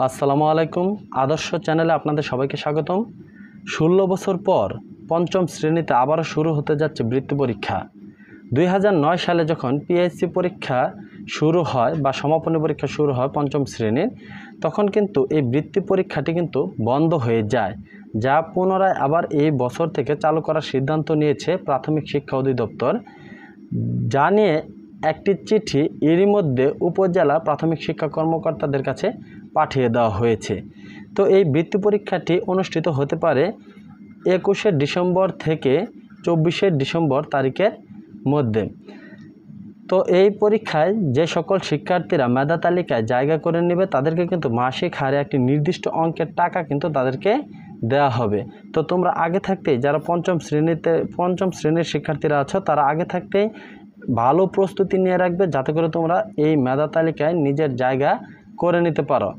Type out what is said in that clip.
আসসালামু আলাইকুম। আদর্শ চ্যানেলে আপনাদের সবাইকে স্বাগতম। 16 বছর পর পঞ্চম শ্রেণীতে আবারও শুরু হতে যাচ্ছে বৃত্তি পরীক্ষা। 2009 সালে যখন পিএসসি পরীক্ষা শুরু হয় বা সমাপনী পরীক্ষা শুরু হয় পঞ্চম শ্রেণীর, তখন কিন্তু এই বৃত্তি পরীক্ষাটি কিন্তু বন্ধ হয়ে যায়, যা পুনরায় আবার এই বছর থেকে চালু করার সিদ্ধান্ত নিয়েছে প্রাথমিক শিক্ষা অধিদপ্তর। যা নিয়ে একটি চিঠি এরই মধ্যে উপজেলা প্রাথমিক শিক্ষা কর্মকর্তাদের কাছে পাঠিয়ে দেওয়া হয়েছে। তো এই বৃত্তি পরীক্ষাটি অনুষ্ঠিত হতে পারে 21শে ডিসেম্বর থেকে 24শে ডিসেম্বর তারিখের মধ্যে। তো এই পরীক্ষায় যে সকল শিক্ষার্থীরা মেধা তালিকায় জায়গা করে নেবে তাদেরকে কিন্তু মাসিক হারে একটি নির্দিষ্ট অঙ্কের টাকা কিন্তু তাদেরকে দেওয়া হবে। তো তোমরা আগে থাকতেই যারা পঞ্চম শ্রেণীর শিক্ষার্থীরা আছো তারা আগে থাকতেই ভালো প্রস্তুতি নিয়ে রাখবে, যাতে করে তোমরা এই মেধা তালিকায় নিজের জায়গা করে নিতে পারো।